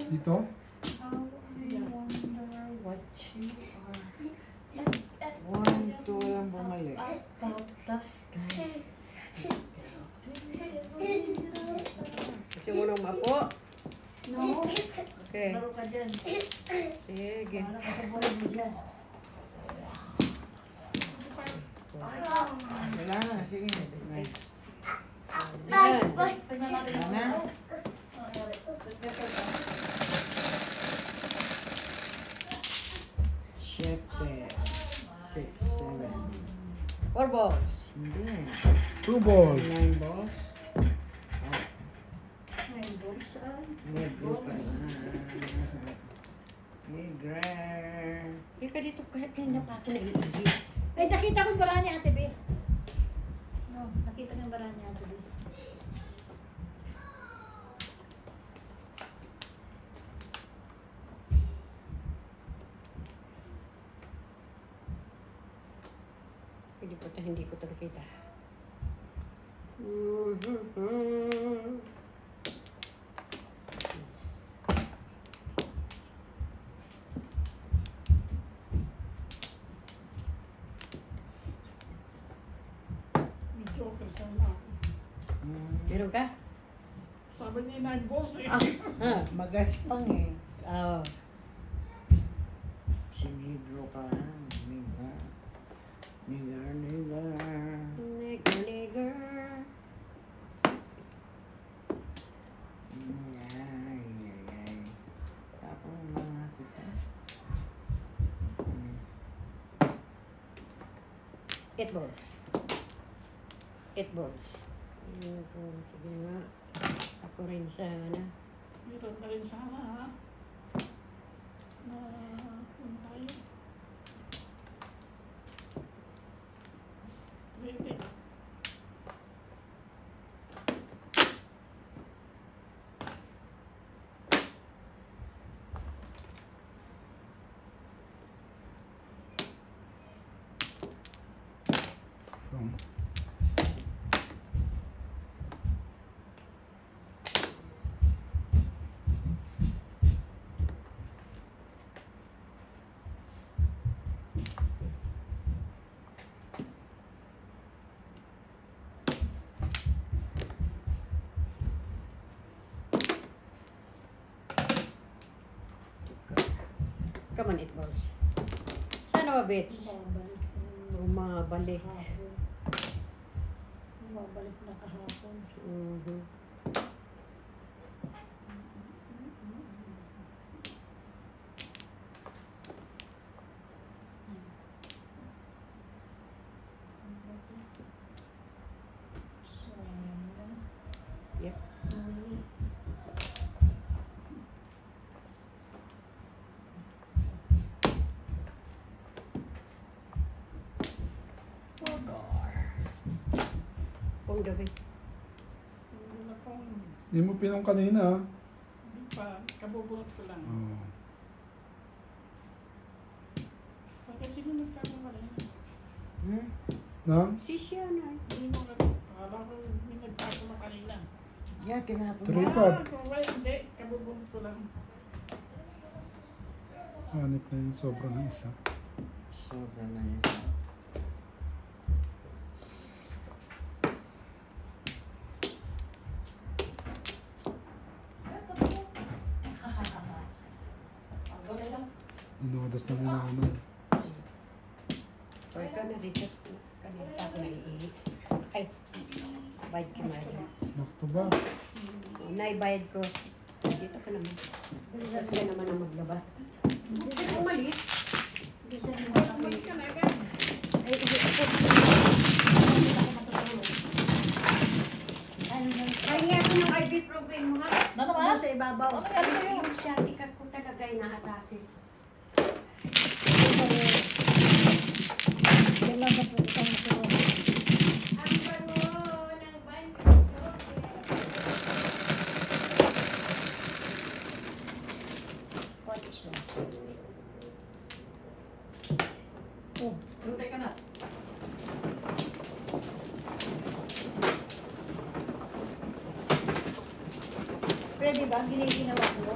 Dito? One, two lang bumalik. Gusto mo nang mapo? No. Okay. Laro ka dyan. Sige. Para ka sa bola mo dyan. Wala na, sige. Yan. Tingnan natin. Wala na. Siyete. 6, 7. 4 balls. Hindi. 2 balls. 9 balls. Ngayon, boys, saan? Negro pa na. Negro. Ika dito kahit kanina pa ako naiingi. Eh, nakita ko yung bara ni Ate B. No, nakita ko yung bara ni Ate B. Hindi ko ito nakita. May joker sana. Meron ka? Sabi niya 9 balls eh. Magaspang eh. Oo. Si Negro pa lang. Negro. Negro, Negro. Nigger. Ay, ay, ay. Tapos mga kita. 8 balls. 8 balls. Sige nga. Ako rin sana. Meron na rin sana ha. Na kung tayo. 20. Come on, 8 balls. Sana mabits. Bumabalik. Bumabalik na kahapon. Yep. Pong gabi. Hindi na pong, Hindi mo pinong kanina. hindi pa, kabubunot ko lang. Oh. Bakit sino nagkakamali na? Na? Si siya na. Hindi mo ka, alam ko may nagtago na kanina. Yeah, tinapon Three na. pot. Kung wala hindi, kabubunot ko lang. Hanip na yun. Sobra ng isa. Sobra na yun. Dinodos na ni nanay. O ikaw na dito. Kanina pa ako naiihi. Ay. Bayad ka Mario. Nakto ba? Naibayad ko. Dito ka naman. Tapos ka naman ang maglaba. Hindi ka umalis. Hindi siya Balik ka na agad. Ay, hindi ako. mababaw. Ano yung sciatica ko talaga inaatake. Yan lang sa pagkakang matulog. Ang bango ng banyo. Konti siya. Oh, Lutay ka na. pwede ba? Giniginawa ko.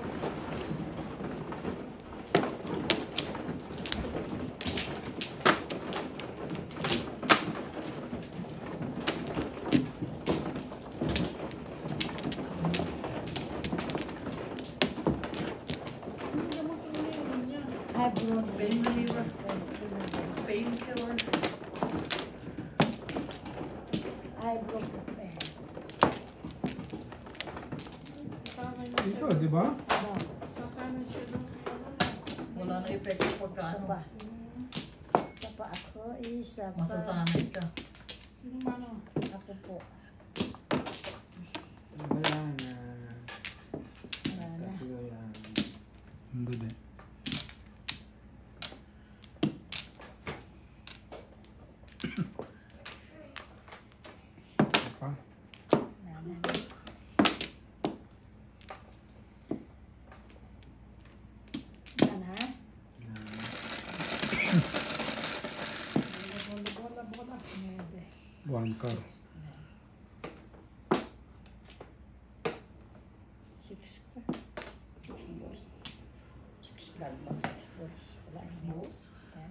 I've grown Pain reliever. Painkiller. ibuprofen. Kasama niya Ito, siya. di ba? Ano? Sasama siya doon sa ano. Wala na epekto pagka Isa ano. pa. Isa pa ako. Isa pa. Masasanay ka. Sino ba no? Ako po. Wala na. Wala na. Tatlo yan. Hindi din. Pa. Wala na. Wala na. Bola. Nuebe. One car. 6 ka. 6 balls. 6 blood ba? 6 balls. Wala na. balls? Yeah.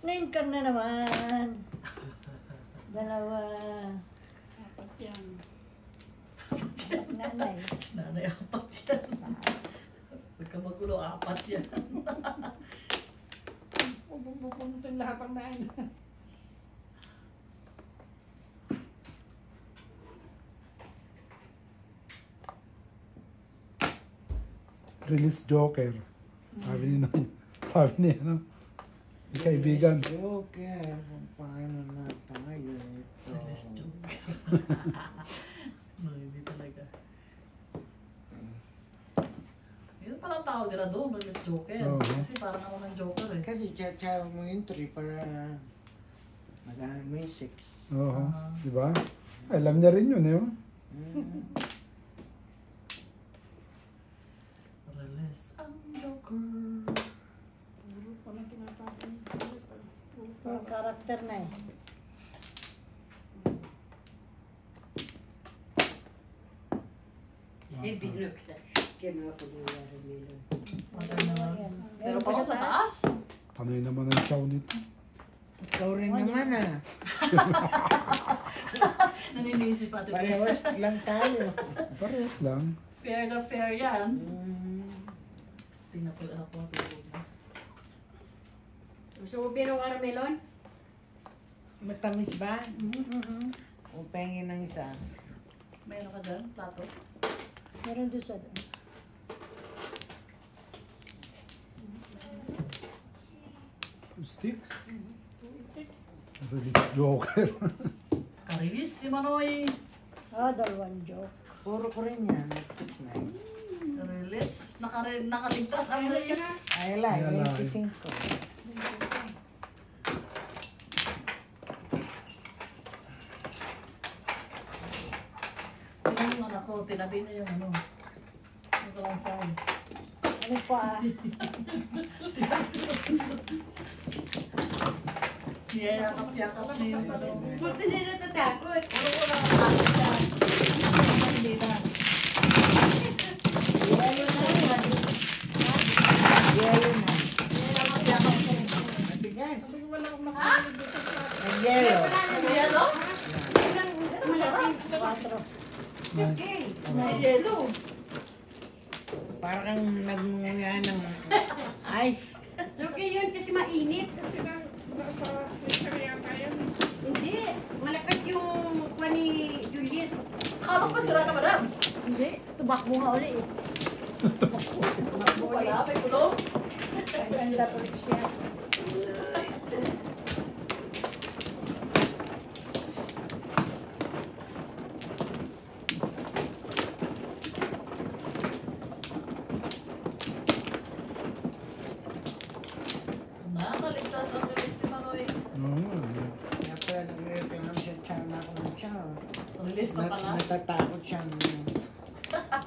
Nainkang na naman. Dalawa. Apat yan. Nanay. Nanay, apat yan. Huwag ka magulo, apat yan. Pupuntin lahat ang nain. Release Joker. Sabi ni Noy. Sabi ni ano. Di kaibigan. Joker, kung paano na tayo ito. Release Joker. No, hindi talaga. Yun palang tawag na doon, release Joker. Oo. Kasi parang ako ng Joker eh. Kasi tsaka mo entry para magamit mo yung 6. Oo. Di ba? Alam niya rin yun eh. Oh. Release ang Joker. Puro pa na tinatapon. Puro karakter na eh. Binuk na. Kinuha ko yung watermelon. Ayan. Pero pa sa taas? Panoy naman ang chow nito. Ikaw rin naman ah. Naninisip pa ito. Parehas lang tayo. Parehas lang. Fair na fair yan. Mm. Tingnan ko yung anak ko matulog na. Gusto mo pinong watermelon? Matamis ba? Mm-hmm. O pengin ng isa. Mayroon ka dyan, plato? Meron doon sa Two sticks. Release Joker. Karilis si Manoy. dalawang joke. Puro ko rin yan. 6-9. Release. Nakaligtas ang release. Ay, la, Ay, ala. 25. Tingnan yung anak ko, tinabi na yung ano. Yung kalansay. Ano pa? Niyayakap-yakap na yung ano. Ba't hindi natatakot? Ano ko lang nakakit siya. Hindi na. Yelo na yan. Yelo na. Niyayakap-yakap siya. Matigas. Sabi ko wala akong mas Parang nagmunguya ng ice. So, okay yun kasi mainit. Kasi nasa freezer yata yan. Hindi. Malakas yung kuha ni Juliet. Kala ko sila ka, madam. Hindi, tumakbo nga uli eh. Tumakbo pala, may kulong. Ang ganda ulit siya. Nakakaligtas ang release ni Manoy. Oo. Kaya pala nagreklamo siya, tsaka ako ng tsaka. Release na pala. Natatakot siya.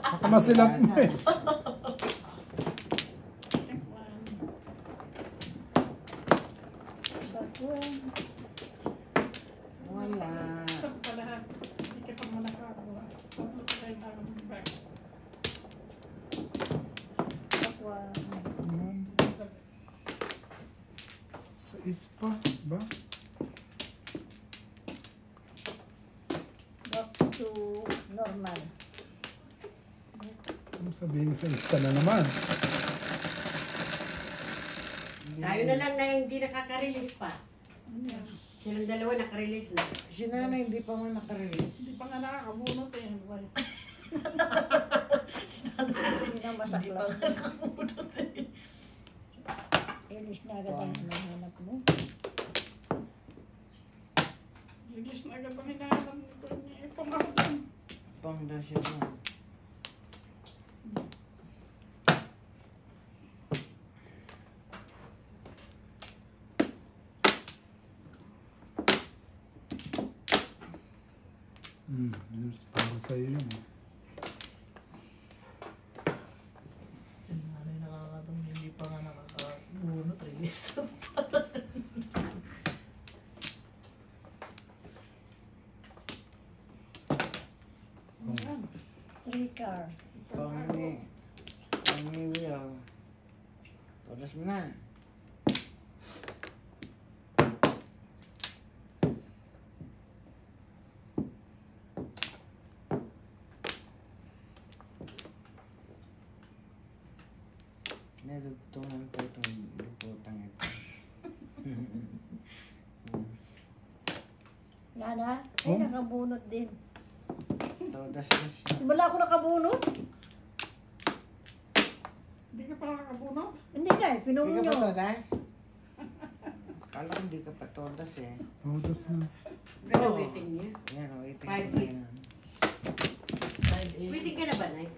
Baka masilat mo eh. Baguan. Wala. Ito pa lahat. Hindi ka pa manakakuha. Tatlo pa tayo bag. Baguan. Sa ispa ba? Back to normal. Ano sabihin sa ispa na naman? Tayo na lang na hindi nakaka-release pa. Silang dalawa naka-release na. Si nanay hindi pa man nakarelease. Hindi pa nga nakakabunot eh. Hindi na masaklang. Ilis na agad ang hinahanap mo. Release na agad ang hinahanap nito niya. Pumahapon. Pangda siya doon. Yun, para sa'yo yun eh. Yung nanay nakakatong hindi pa nga nakakabunot. Release. Three car. Pang ni Will. Todas mo na. Nadugtungan ko itong luputang ito. Wala na? Ay, Oh. nakabunot din. Todas na siya. Wala ako nakabunot. Hindi ka pa nakakabunot? Hindi na eh, pinungo Hindi ka nyo. pa todas? Kala ko hindi ka pa todas eh. Todas na. Gagamitin niya. Yan, waiting Five ko na eight. yan. Pwede ka na ba, Nay?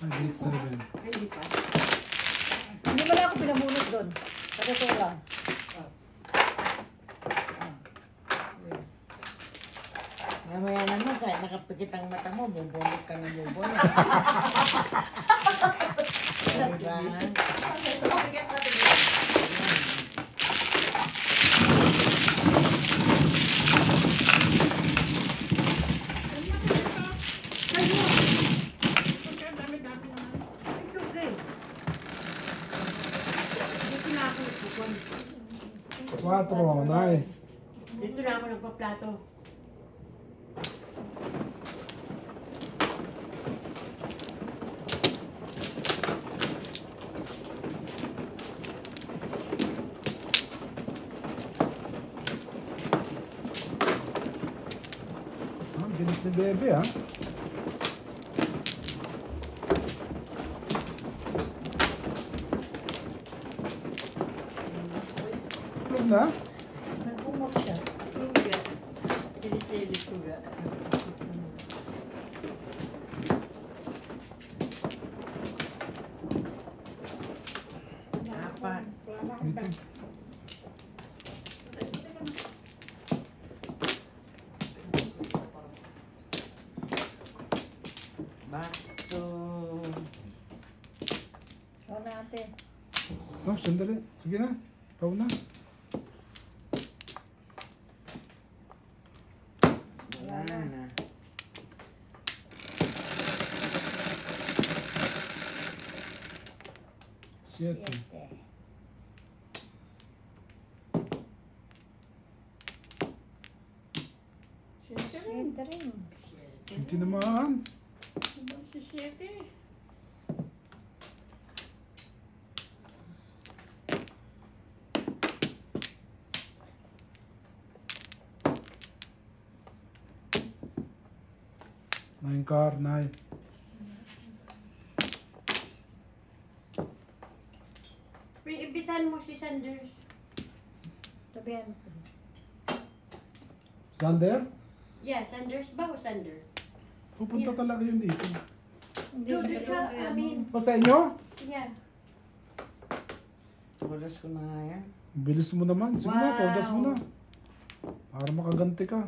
Ay, grade 7. Ay, hindi pa. Hindi wala ako pinabunot doon. Sa totoo lang. Mamaya naman, kahit nakapikit ang mata mo, bubunot ka ng bubunot. Diba? Ang dami-dami naman. It's okay. Dito na ako nagpupon. 4, Nay. Dito na ako nagpaplato. Bilis ni Bebe ah. Tulog na? Nagbunot siya. Hindi. Sinisili ko ga. Apat. Wala na akong bag. Dito. Back to... Ikaw na ate. Oh, sandali. Sige na. Ikaw na. Wala na. Siete. Siete. Siyete rin. Siete rin. Hindi naman. Si Siyete. 9 car, 9. Imbitahan mo si Sanders. Sabihan mo. Sander? Yeah, Sanders ba o Sander? Pupunta talaga yun dito. Hindi Doon sa sa amin. O sa inyo? Yeah. Oras ko na nga yan. Bilis mo naman. Sige na, Wow. toldas mo na. Para makaganti ka.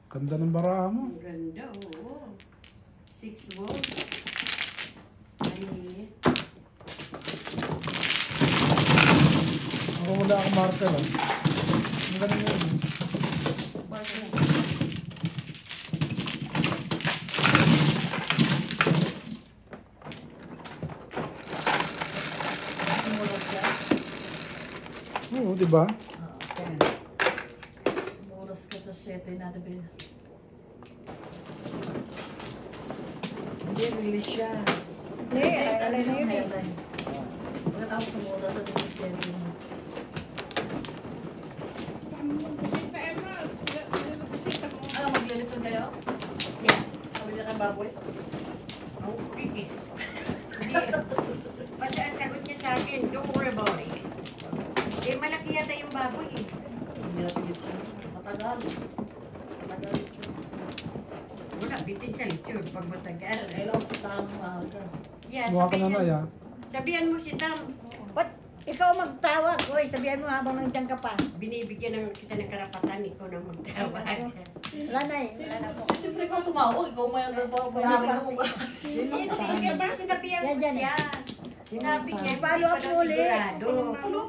Ganda ng baraha mo. Ang ganda, oo. 6 volts. Ay, Ako wala akong marker ah. Ang galing mo yun. Oo, di ba? Muras ka sa 7 natin ba yun? Hindi, release siya. Hindi, alay na yun eh. Pagkatapos ng muras sa 7. Bisita Emma. Bisita mo. Ano, maglilitson kayo? yeah. Pabili na kang baboy? Okay. Hindi. Basta ang sagot niya sa akin, don't worry about it. Eh, malaki yata yung baboy eh. Hindi na pilitson. Matagal. Matagal lechon. Wala, bitin sa lechon pag matagal. Kailangan ko sa akin maaga. Yeah, Mukha ka na na ya. sabihan mo si Tam. Ba't ikaw magtawag? Uy, sabihan mo habang nandiyan ka pa. Binibigyan ng kita ng karapatan ikaw na magtawag. Wala na eh. Wala na po. Siyempre ikaw tumawag. Ikaw may agabayasan mo ba? Hindi, ba sinabihan ko Yan, yan. siya. Sabi niya, Follow up hindi pa daw mo ulit. sigurado.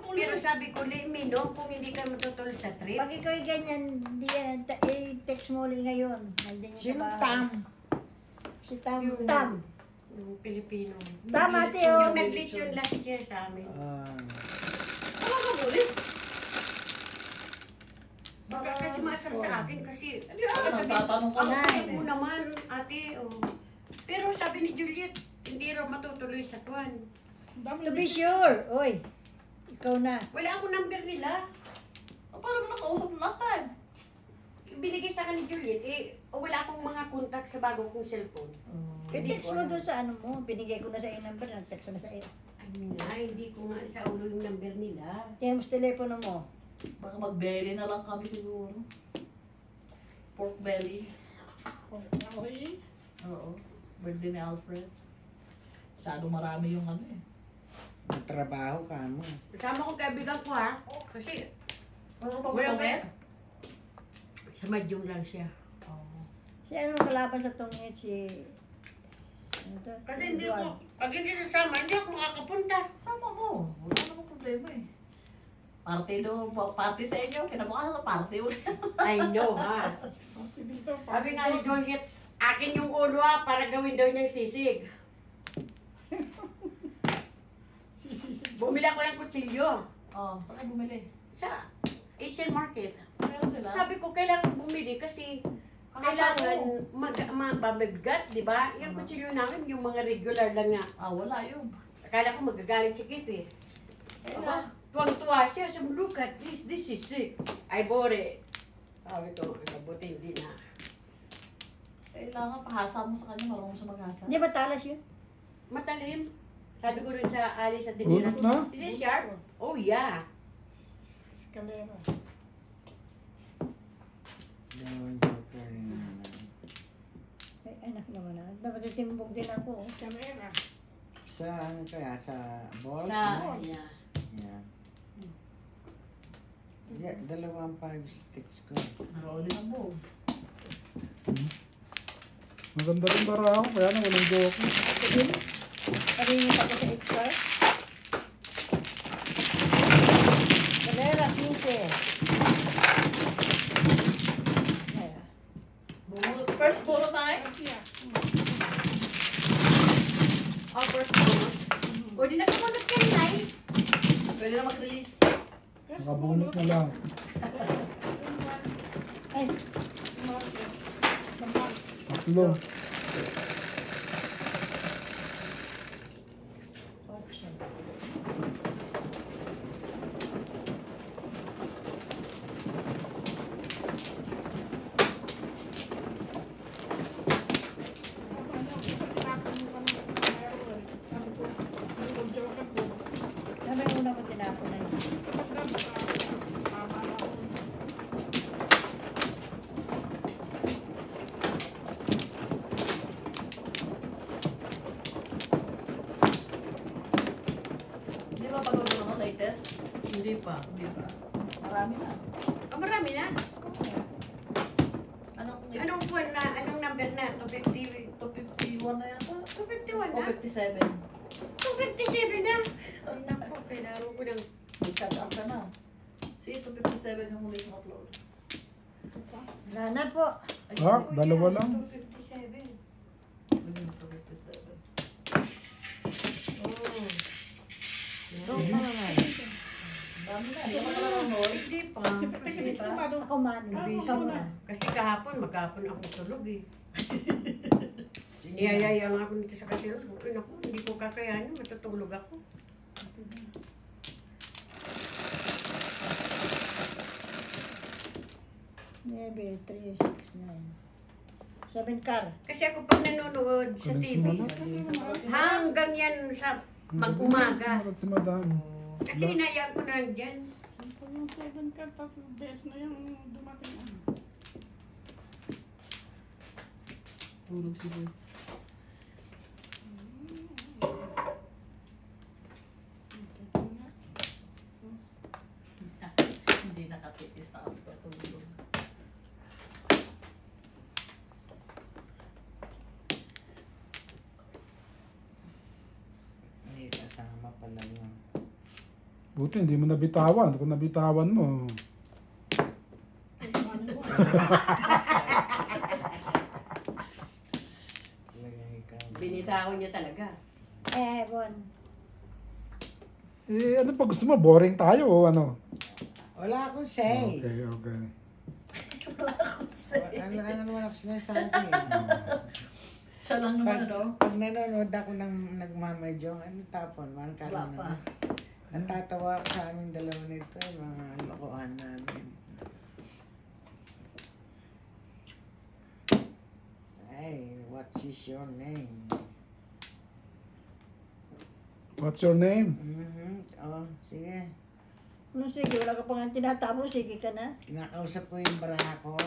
Pero sabi ko, Lemi, no, kung hindi ka matutol sa trip. Pag ikaw ganyan, di yan, i-text mo ulit ngayon. Nandiyan yung Sino sa bahay. Tam? Si Tam. Yung, Tam. yung Pilipino. Tama, Teo. Yung nag-lechon last year sa amin. Talaga mo ulit? Baka kasi maasar sa akin kasi Hindi ako nagtatanong ka. ang na. kulit mo naman, ate. Oh. Pero sabi ni Juliet, hindi raw matutuloy sa tuwan. To be sure. Uy, ikaw na. Wala akong number nila. Paano mo nakausap last time? Binigay sa akin ni Juliet, wala akong mga contact sa bago kong cellphone. I-text mo doon sa ano mo. Binigay ko na sa iyo number. Nag-text na sa iyo. Ay na, hindi ko nga sa ulo yung number nila. Tingnan mo sa telepono mo. Baka mag-belly na lang kami siguro. Pork belly. Okay. Oo. Birthday ni Alfred. Masyadong marami yung ano eh. Nagtrabaho ka mo. Kasama ko kaibigan ko ha. Kasi Ano pa wala ba ka. Sa Madyong lang siya. Oo. Si ano kalaban sa tungit si... Ano to? Kasi hindi Eduardo. ko, pag hindi sasama, hindi ako makakapunta. Sama mo. Wala namang problema eh. Party sa inyo. Kinabukasan sa party ulit. I know ha. Si Dito. Sabi nga ni Juliet, akin yung ulo ha, para gawin daw niyang sisig. Bumili ako ng kutsilyo Oo. Saan kayo bumili? sa Asian market. Meron sila. Sabi ko, kailangan bumili kasi kailangan mabigat, di ba? Yung kutsilyo namin, yung mga regular lang na. Wala yun. Akala ko magagalit si Kit eh. Aba, tuwang-tuwa siya. Sabi, look at this is sick. I bought it. Sabi ko, mabuti hindi na. Kailangan pahasa mo sa kanya. Marunong siya maghasa. Hindi ba talas yun? Matalim. Sabi ko rin sa Ali sa tinira. Bunot na? Is this sharp? Oh yeah. Escalera. Dalawang joker rin naman. Ay, anak naman ah. Dapat itimbog din ako. oh. Escalera. Sa ano kaya? Sa balls? Sa, no? yeah. Yeah. Yeah, dalawang 5 sticks ko. Naroon din ang move. Maganda rin baraha ko, kaya na walang joke. Paringin ako sa 8 car. Galera, 15. Ay, Bumulot. First bolo tayo. Yeah. Oh, first one. O, di nakamunod ka rin ay. Pwede na mag-release. Nakabunot na lang. ay, Tatlo. 8. Bes? Hindi pa. Hindi pa. Marami na. Oh, marami na. Anong Anong buwan na? Anong number na? 250. 251 na yata? 251 O na? 57. 257 na? Ay, naku, kailangan ko ng... Mag-catch up ka na. See, 257 yung huli kong upload. Wala na po. Ay, Ah, dalawa lang. 257. huli yung 257. Oh. Ito pa naman. Dami na. Hindi ka makalanood. Hindi pa. Kasi kumado. Ako man. Busy Ikaw na. na. Kasi kahapon, maghapon ako tulog eh. Niyayaya lang ako nito sa kasino. Ay, naku, hindi ko kakayanin. Matutulog ako. Maybe 3, 6, 9. 7 car. Kasi ako pag nanonood sa Kunin TV, sumalat. hanggang yan sa mag-umaga. Sumalat si madam. Kasi hinayaan ko na lang dyan. Pag yung 7 ka, 3 beses na yung dumating ano. Tulog si Boy. Hindi nakatitis na kami patulog. Hindi kasama pala yun. Buti hindi mo nabitawan. Kung nabitawan mo. Talagang ikaw. Binitawan niya talaga. Bon. Eh, ano pa gusto mo? Boring tayo o ano? Wala akong say. Okay, okay. Ano naman ako sinasabi. Siya lang naman, ano? Pag nanonood ako ng nagmamadyong, ano tapon, man ka Wala lang pa. naman. Natatawa ako sa aming dalawa nito, yung mga lokohan namin. Hey, what is your name? What's your name? Oh, sige. Ano sige, wala ka pa nga tinatamo. Sige ka na. Kinakausap ko yung bra ko.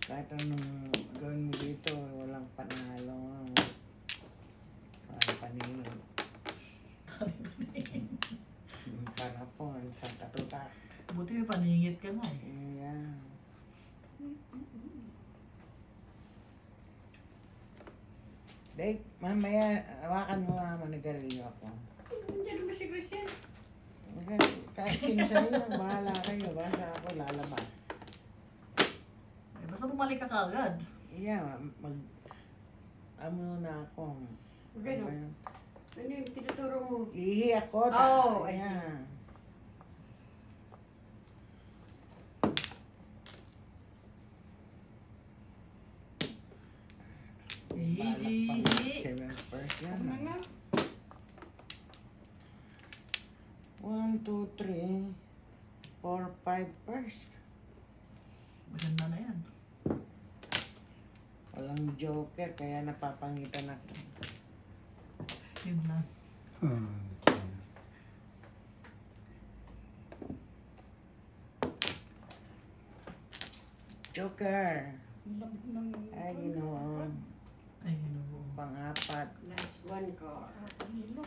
Kahit anong gawin mo dito, walang panalo. Walang paninod. Panapon, sa katutak. Buti may paningit ka nga eh. Yeah. Dave, mamaya, hawakan mo nga manigarilyo ako. Nandiyan naman si Christian. Kahit sino sa inyo, bahala kayo. Basta ako lalabas. Eh, basta bumalik ka kaagad. Yeah, ano na ako. Gano? Ano yung tinuturo mo? Ihi ako. Oh, I see. Yeah. Balak pa 7 first yan. Ano na? 1, 2, 3, 4, 5 first. Maganda na yan. Walang joker, kaya napapangitan ako. Yun lang. Ah, Joker! Lambot ng... Ay, ginoo. Ay, ginoo. Pang-apat. Last one car. Hilo.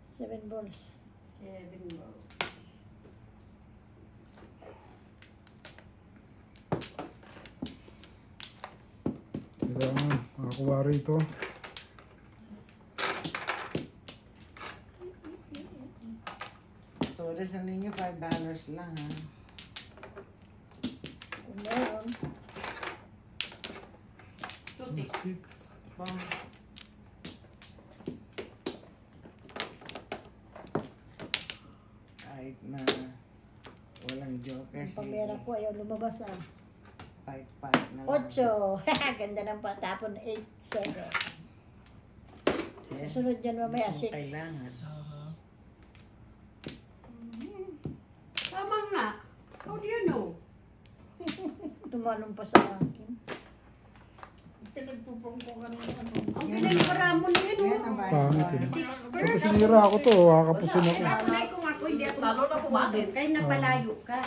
7 balls. 7 balls. kailangan makakuha rito. Todas na ninyo, $5 lang ha. Kung meron. Tuti. Pang... Kahit na walang joker, Ang pamera ko ayaw lumabas ah. 5 na lang. 8. Ganda ng patapon. 8, 7. Yes. Susunod dyan mamaya Kung 6. kailangan. Tama nga. How do you know? Tumalong pa sa akin. Pinagpupong ko kanina. Ano? Ang pinagpara mo na yun, Yan ang oh. Pangit bahay. yun. Six Pag birds. sinira ako to, kakapusin ako. Kailangan kung ako hindi ako Lalo na pumadin. Kaya napalayo ka.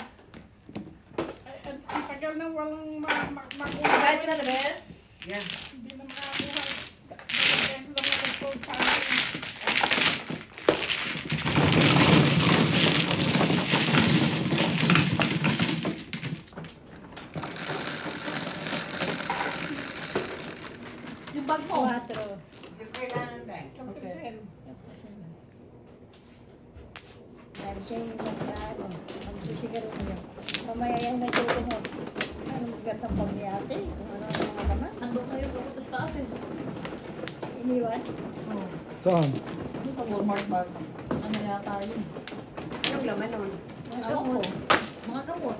Ay, ang tagal na walang Kahit ka na, Bel? Yeah. Hindi na makakuha. Yes, lang na nag-code sa akin. Yung bag mo. 4. Hindi ko kailangan ba? Kapisen. Dahil siya yung nagkaano, magsisigaro niya. Mamaya yung natuto mo. Anong magandang pamiyate? Kung ano ang mga naman. Andun kayo kapunta sa taas eh. Iniwan. Oh. Saan? Ano sa Walmart bag? Ano yata yun? Anong laman nun? Mga Ewan ko. gamot. Mga gamot.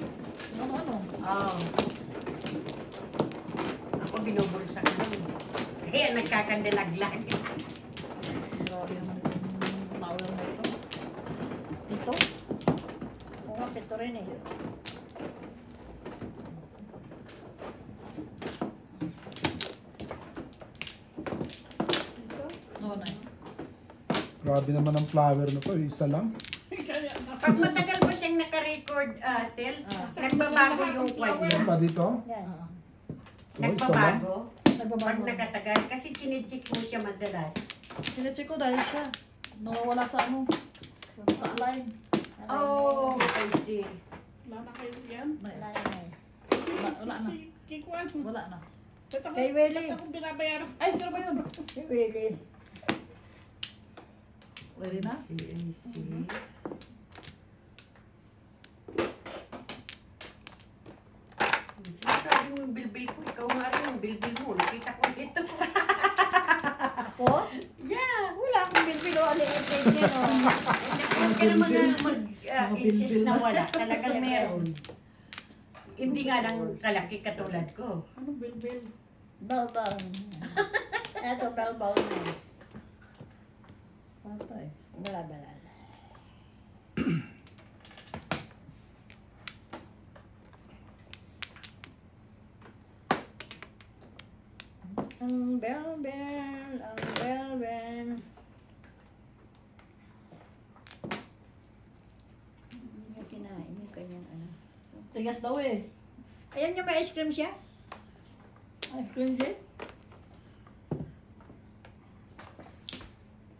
Yung ano? Oo. Ako binubulsa ko nun. Kaya nagkakandalaglag. Grabe naman itong tao na ito. Ito? Oo nga, pito rin eh. Oo na. Grabe naman ang flower na to. Isa lang. Kaya nasa Pag matagal mo siyang naka-record, Sel, nagbabago yung kwan niya. Ano pa dito? Yan. Ah. Oh, isa lang. Nagbabago. Pag Nagbabago. nakatagal, kasi chinecheck mo siya madalas. Sinecheck ko dahil siya. Nawawala sa ano? Sa align. Oh, I see. wala na kayo yan. Wala na eh. Wala na. Si Kikuan. Wala na. Kay Willie. Ba't ako binabayaran? Ay, sino ba yun? Si Willie. Ready na? I see. Sinasabi mo yung bilbil ko, ikaw nga rin yung bilbil mo. Nakita ko dito. Ako? Yeah. Wala akong bilbilo. Ano yung page yan o? Huwag ka naman na mag-insist na wala. Talagang meron. Hindi nga lang kalaki katulad ko. Anong bilbil? Balbaw. Eto, balbaw na. Patay. Bala. Ang bell, ang bell. Yung kinain yung kanyang ano. Tigas daw eh. Ayan yung may ice cream siya. Ice cream din.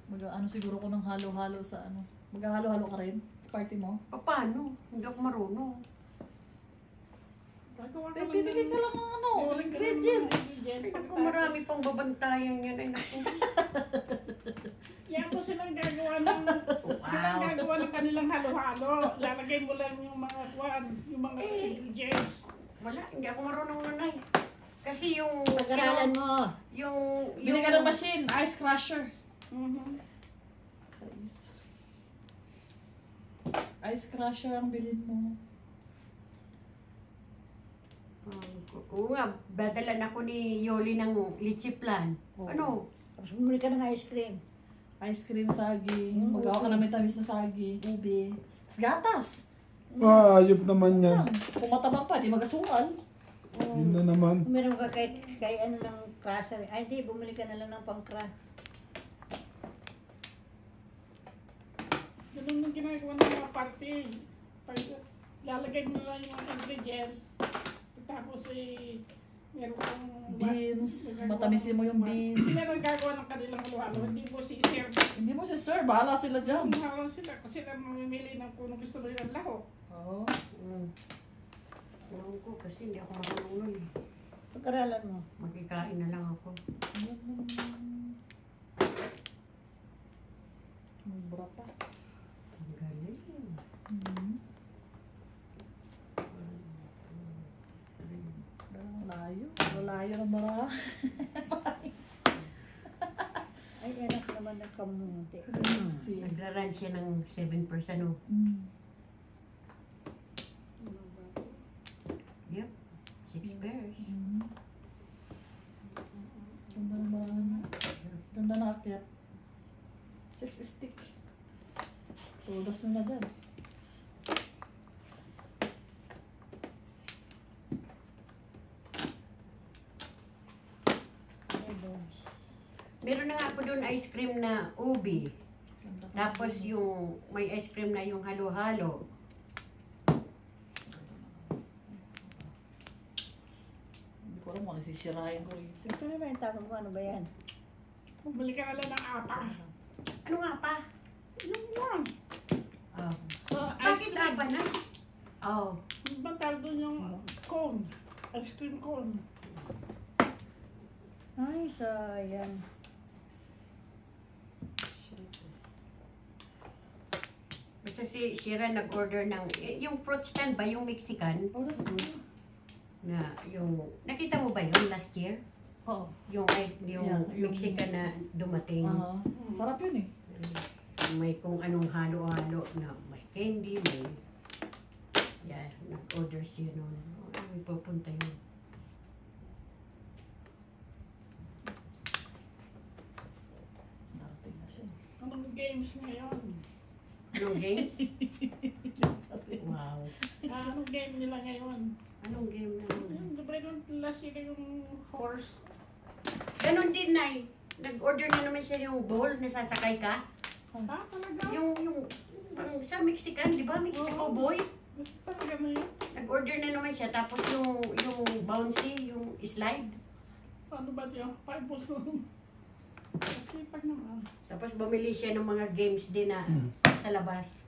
Mag-ano siguro ko ng halo-halo sa ano. Mag-halo-halo ka rin? Party mo? Paano? Hindi ako marunong. Gagawa ka lang Pipili ka lang ng ano, ingredients. Ako marami pang babantayan yan. Ay, naku. Yan mo silang gagawa ng silang gagawa ng kanilang halo-halo. Lalagay mo lang yung mga kwan, yung mga ingredients. Wala, hindi ako marunong nun ay. Kasi yung... Pag-aralan mo. Yung... Bili ka ng machine, ice crusher. Ice crusher ang bilhin mo. Oo nga, badalan ako ni Yoli ng litchi plan. Oo. Ano? Tapos bumili ka ng ice cream. Ice cream, saging. Magawa ka ng metamis na saging. Ube. Gatas. Ayop naman yan. Kung matabang pa, di magasukan. Yun na naman. Meron ka kay ano ng class. Ay, di, bumili ka na lang ng pang-class. Ganun yung ginagawa ng mga party. Lalagay mo lang yung mga ingredients. Tapos meron kang Beans. Matamisin mo yung beans. Sila ang gagawa ng kanilang halo-halo. Hindi mo si Sir. Hindi mo si sir, bahala sila dyan. Halo sila kasi sila mamimili ng kung gusto mo yung lahok. Oo. Ewan ko kasi hindi ako marunong nun. Pag-aralan mo. Magkikain na lang ako. Mubra pa. Ang galing. Layo. Layo ng mara. Ay, enak naman ng kamuti. Nagra-run siya ng 7%. Oh. Yep. 6 pairs. Ganda naman. Ganda na akyat. 6 stick. Tudas mo na dyan. Meron na nga ako doon ice cream na ubi. Ganda pa. Tapos yung may ice cream na yung halo-halo. Hindi ko ko alam kung ano sisirahin ko rito. Ito naman yung tanong mo, ano ba yan? Bumili ka na lang ng apa. Ano nga pa? Yung lang. Oh. So, Bakit apa na? Oh. Ibang tawag doon yung cone. Ice cream cone. Ay, sayang. Basta si Shira nag-order ng, yung fruit stand ba, yung Mexican? Oh, that's good. Na, yung, nakita mo ba yun last year? Oo. Yung Yeah, yung- Mexican na dumating. Sarap yun eh. May kung anong halo-halo na may candy, may... Yan, nag-order siya nun. May pupunta yun. Narating na siya. Anong games ngayon? Anong games? Wow. Anong game nila ngayon? Anong game na yun? Yung diba yung last year yung horse? Ganon din, Nay. Nag-order na naman siya yung bowl na sasakay ka. Ha? Talaga? Yung sa Mexican, di ba? Mexico boy. Gusto talaga na yun? Nag-order na naman siya. Tapos yung bouncy, yung slide. Ano ba yun? 5 balls lang. Kasi pag naman. Tapos bumili siya ng mga games din na sa labas.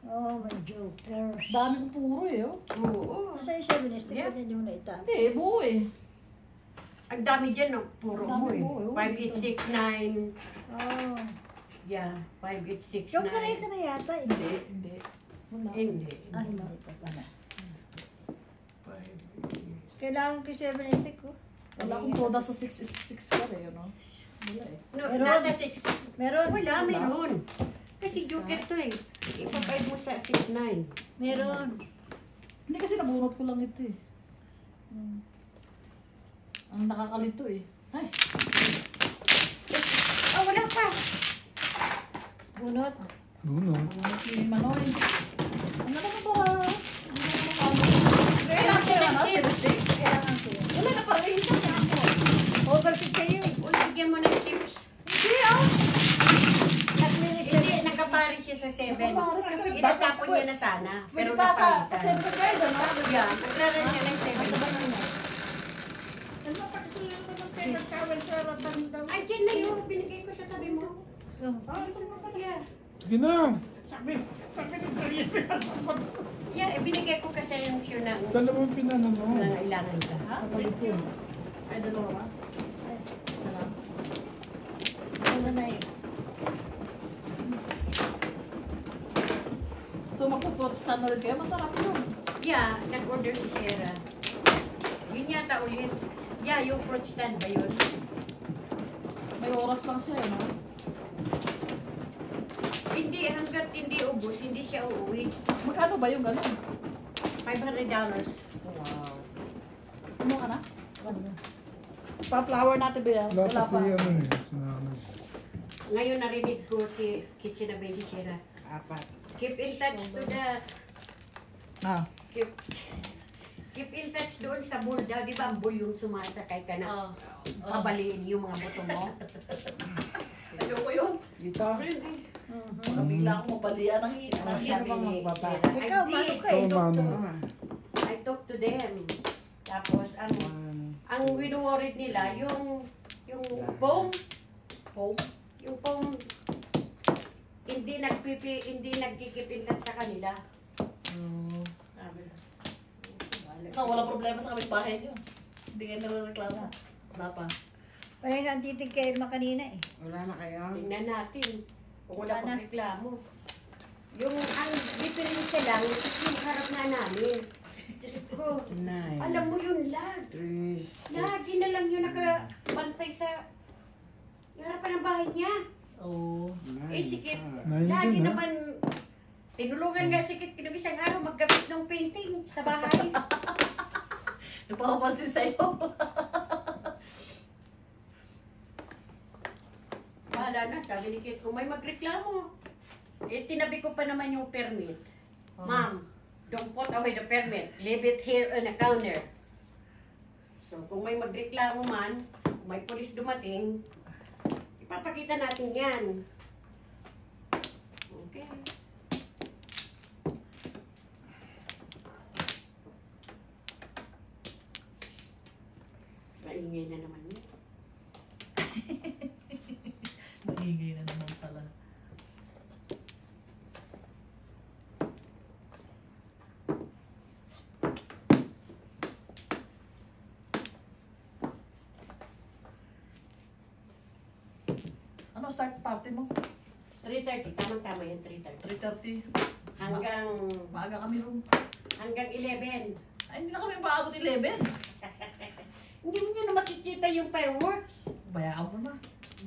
Oh, my joker. Dami kong puro eh, oh. Oo. Masa yung 7 is Yeah. hindi mo na ita. Hindi, buo eh. Ang dami dyan, no? Puro Ang dami mo mo, eh. eh. 5869. Oh. Yeah, 5869. Yung kanay ka na yata. Hindi, hindi. Wala. Hindi. Ah, hindi pa pala. Kailangan ko 7 stick ko. Wala akong toda sa 6 ka eh, no? Wala eh. No, Meron. nasa 6. Meron. Wala, meron. Kasi joker to eh. Ipapay mo sa 69. Meron. Hindi kasi nabunot ko lang ito eh. Ang nakakalito eh. Ay, Oh, wala pa. Bunot. Duno. nabunot ni Manoy. Ano naman to ha? Kailangan siya ng chip. Kailangan ko yun. Wala na parang isa niya ako. Overfit sa'yo. Uy, bigyan mo ng chips. Hindi ah. Naglinis siya. Hindi, nakapari siya sa 7. Nakapares kasi Itatapon dapat- niya na sana. Pwede Pero pa sa napalisan. 7 guys, ano? Yan, nagraran siya ng 7. Ano pa kasi yung mga paper towel sa ratang daw? Ay, dyan na yun. Binigay ko sa tabi mo. Ah, ito nga pala. Yeah. Sige na. Sabi ni Maria, pinasapot ko. Yeah, binigay ko kasi yung sure na Dalawang pinano mo. nangailangan ka. Ha? Kapalito. Ay, dalawa ba? Salamat. Ano na yun? So magpo-fruit stand na rin kayo, masarap yun. Yeah, nag-order si Sarah. Yun yata ulit. Yeah, yung fruit stand ba yun? May oras lang siya eh, no? Hindi, hanggat hindi ubos, hindi siya uuwi. Magkano ba yung gano'n? $500. Wow. Ano ka na? Ano? Pa-flower natin ba yan? Wala Wala pa si pa. ano eh. Sinanay. Ngayon narinig ko si Kitchen na si Sarah. Apat. Keep in touch to the... Ah. Keep in touch doon sa bull daw. Di ba ang bull yung sumasakay ka na pabaliin yung mga buto mo? Ayoko yun. Dito. Baka bigla akong mapalian ng hita. Ano Sabi bang ni magbaba? Sarah, Ikaw, I mano did. ka eh. Ito, mano. I talked to them. Tapos ang wino-worried nila yung foam, Oh. yung foam hindi nagkikipintat sa kanila. Sabi. Ikaw, wala problema sa kapitbahay niyo. Hindi kayo nare-reklamo. Wala pa. Parang ang titig kay Irma kanina eh. Wala na kayo? Tingnan natin kung wala Wala na. pang reklamo. Ang diferensya lang, yung harap na namin. Diyos ko, 9. alam mo yun lag. 3, 6. Lagi na lang yun nakabantay sa harapan ng bahay niya. Oh. Eh, sikit. Nine Lagi dun, ha? naman, tinulungan nga sikit ng isang araw magkabit ng painting sa bahay. Napapansin sa'yo. Bahala na, sabi ni Kit, kung may magreklamo. Eh, tinabi ko pa naman yung permit. Ma'am, don't put away the permit. Leave it here on the counter. So, kung may magreklamo man, kung may pulis dumating, ipapakita natin yan. Okay. Ano start party mo? 3:30. Tamang-tama yun, 3:30. 3:30. Hanggang Maaga kami room. 11. Ay, hindi na kami paabot 11. Hindi mo nyo na makikita yung fireworks. Bayaan mo na.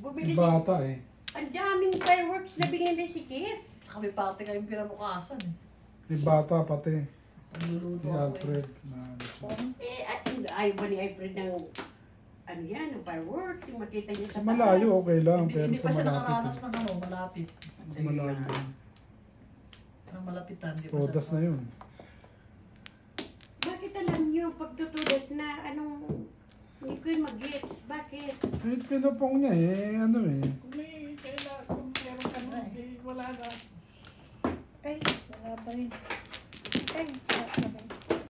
Bumili Yung bata eh. Ang daming fireworks na binili si Kit. Kami party kayong pinabukasan eh. Yung bata pati. Nagluluto Si ako Alfred. Ayaw ba ni Alfred ng ano yan, ng fireworks, yung makita niyo Sa sa malayo taas. okay lang, Hindi, pero hindi sa pa siya malapit. nakaranas ng ano, malapit. Sa malayo. Ng malapitan. Di pa Todas na yun. Bakit alam niyo, pagtutudas na anong, hindi ko yun mag-gets. Bakit? Eh, pinapong niya eh. Ano eh. Kung may kailangan, kung meron ka na, eh, wala na. Ay, wala pa rin. Ay,